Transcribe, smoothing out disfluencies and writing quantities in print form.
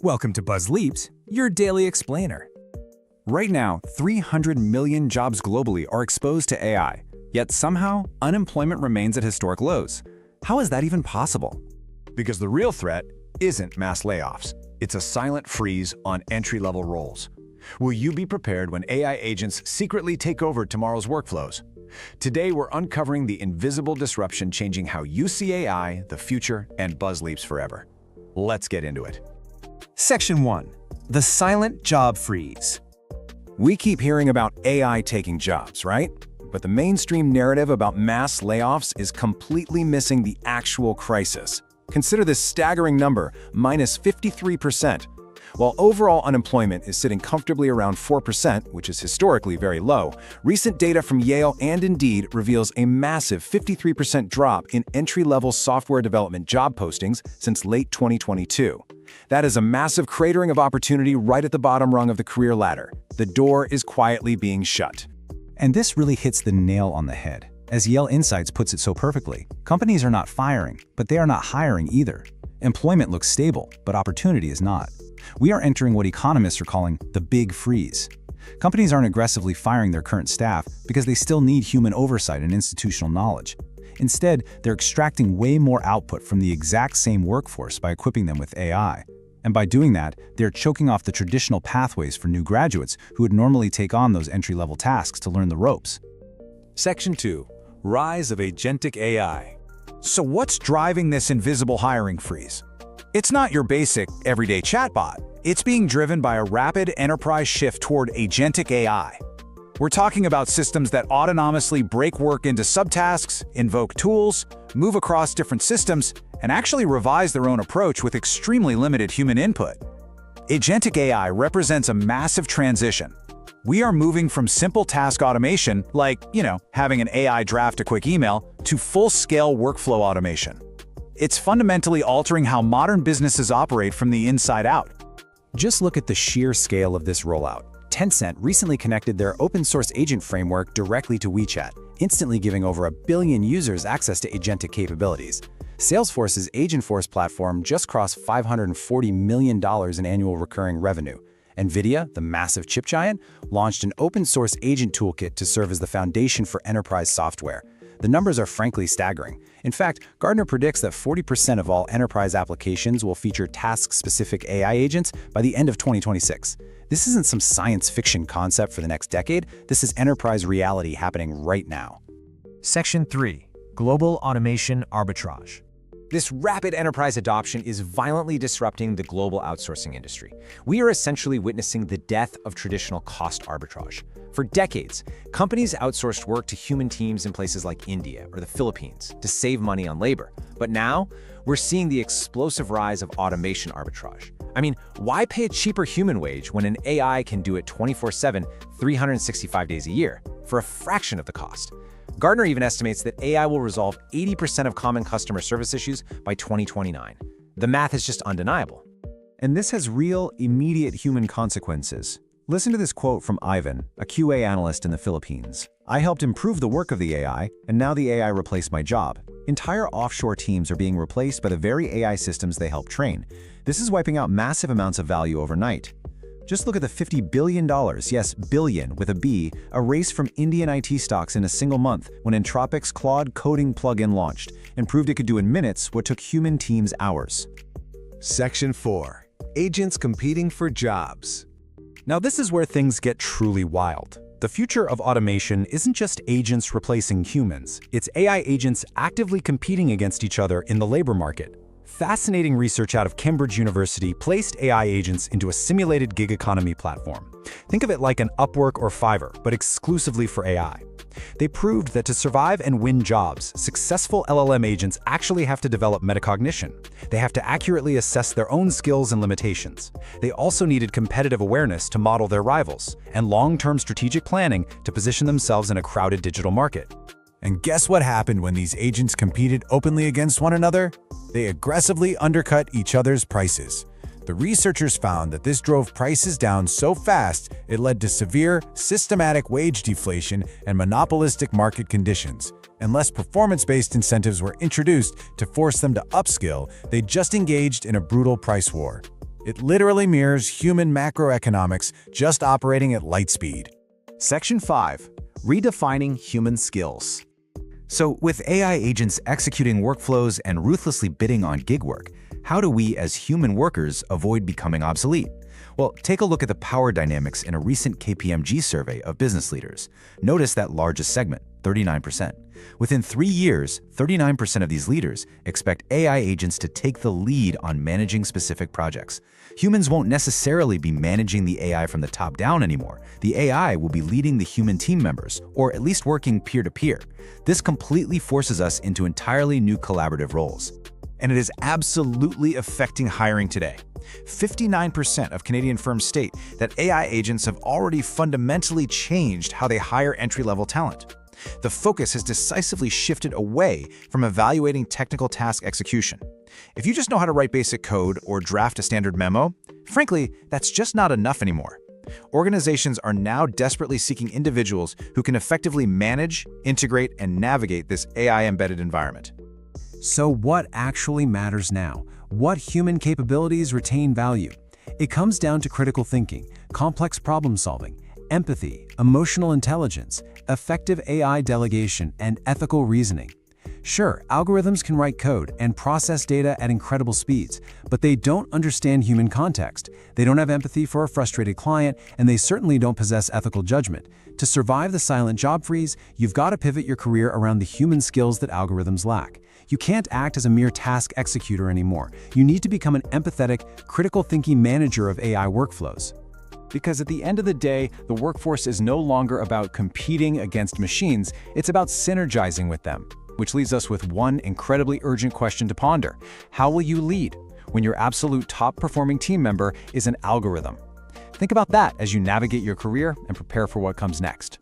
Welcome to Buzz Leaps, your daily explainer. Right now, 300 million jobs globally are exposed to AI, yet somehow unemployment remains at historic lows. How is that even possible? Because the real threat isn't mass layoffs. It's a silent freeze on entry-level roles. Will you be prepared when AI agents secretly take over tomorrow's workflows? Today, we're uncovering the invisible disruption changing how you see AI, the future, and Buzz Leaps forever. Let's get into it. Section 1. The silent job freeze. We keep hearing about AI taking jobs, right? But the mainstream narrative about mass layoffs is completely missing the actual crisis. Consider this staggering number, minus 53%. While overall unemployment is sitting comfortably around 4%, which is historically very low, recent data from Yale and Indeed reveals a massive 53% drop in entry-level software development job postings since late 2022. That is a massive cratering of opportunity right at the bottom rung of the career ladder. The door is quietly being shut. And this really hits the nail on the head. As Yale Insights puts it so perfectly, companies are not firing, but they are not hiring either. Employment looks stable, but opportunity is not. We are entering what economists are calling the big freeze. Companies aren't aggressively firing their current staff because they still need human oversight and institutional knowledge. Instead, they're extracting way more output from the exact same workforce by equipping them with AI. And by doing that, they're choking off the traditional pathways for new graduates who would normally take on those entry-level tasks to learn the ropes. Section 2. Rise of agentic AI. So what's driving this invisible hiring freeze? It's not your basic, everyday chatbot. It's being driven by a rapid enterprise shift toward agentic AI. We're talking about systems that autonomously break work into subtasks, invoke tools, move across different systems, and actually revise their own approach with extremely limited human input. Agentic AI represents a massive transition. We are moving from simple task automation, like, having an AI draft a quick email, to full-scale workflow automation. It's fundamentally altering how modern businesses operate from the inside out. Just look at the sheer scale of this rollout. Tencent recently connected their open-source agent framework directly to WeChat, instantly giving over 1 billion users access to agentic capabilities. Salesforce's Agentforce platform just crossed $540 million in annual recurring revenue. NVIDIA, the massive chip giant, launched an open-source agent toolkit to serve as the foundation for enterprise software. The numbers are frankly staggering. In fact, Gartner predicts that 40% of all enterprise applications will feature task-specific AI agents by the end of 2026. This isn't some science fiction concept for the next decade. This is enterprise reality happening right now. Section 3. Global Automation Arbitrage. This rapid enterprise adoption is violently disrupting the global outsourcing industry. We are essentially witnessing the death of traditional cost arbitrage. For decades, companies outsourced work to human teams in places like India or the Philippines to save money on labor. But now, we're seeing the explosive rise of automation arbitrage. I mean, why pay a cheaper human wage when an AI can do it 24/7, 365 days a year, for a fraction of the cost? Gartner even estimates that AI will resolve 80% of common customer service issues by 2029. The math is just undeniable. And this has real, immediate human consequences. Listen to this quote from Ivan, a QA analyst in the Philippines. "I helped improve the work of the AI, and now the AI replaced my job. Entire offshore teams are being replaced by the very AI systems they helped train. This is wiping out massive amounts of value overnight." Just look at the $50 billion, yes, billion with a B, erased from Indian IT stocks in a single month when Entropic's Claude coding plugin launched and proved it could do in minutes what took human teams hours. Section 4. Agents competing for jobs. Now this is where things get truly wild. The future of automation isn't just agents replacing humans. It's AI agents actively competing against each other in the labor market. Fascinating research out of Cambridge University placed AI agents into a simulated gig economy platform. Think of it like an Upwork or Fiverr, but exclusively for AI. They proved that to survive and win jobs, successful LLM agents actually have to develop metacognition. They have to accurately assess their own skills and limitations. They also needed competitive awareness to model their rivals, and long-term strategic planning to position themselves in a crowded digital market. And guess what happened when these agents competed openly against one another? They aggressively undercut each other's prices. The researchers found that this drove prices down so fast it led to severe, systematic wage deflation and monopolistic market conditions. Unless performance-based incentives were introduced to force them to upskill, they just engaged in a brutal price war. It literally mirrors human macroeconomics, just operating at light speed. Section 5. Redefining human skills. So, with AI agents executing workflows and ruthlessly bidding on gig work, how do we as human workers avoid becoming obsolete? Well, take a look at the power dynamics in a recent KPMG survey of business leaders. Notice that largest segment, 39%. Within 3 years, 39% of these leaders expect AI agents to take the lead on managing specific projects. Humans won't necessarily be managing the AI from the top down anymore. The AI will be leading the human team members, or at least working peer-to-peer. This completely forces us into entirely new collaborative roles. And it is absolutely affecting hiring today. 59% of Canadian firms state that AI agents have already fundamentally changed how they hire entry-level talent. The focus has decisively shifted away from evaluating technical task execution. If you just know how to write basic code or draft a standard memo, frankly, that's just not enough anymore. Organizations are now desperately seeking individuals who can effectively manage, integrate, and navigate this AI-embedded environment. So what actually matters now? What human capabilities retain value? It comes down to critical thinking, complex problem solving, empathy, emotional intelligence, effective AI delegation, and ethical reasoning. Sure, algorithms can write code and process data at incredible speeds, but they don't understand human context. They don't have empathy for a frustrated client, and they certainly don't possess ethical judgment. To survive the silent job freeze, you've got to pivot your career around the human skills that algorithms lack. You can't act as a mere task executor anymore. You need to become an empathetic, critical thinking manager of AI workflows. Because at the end of the day, the workforce is no longer about competing against machines, it's about synergizing with them. Which leaves us with one incredibly urgent question to ponder. How will you lead when your absolute top-performing team member is an algorithm? Think about that as you navigate your career and prepare for what comes next.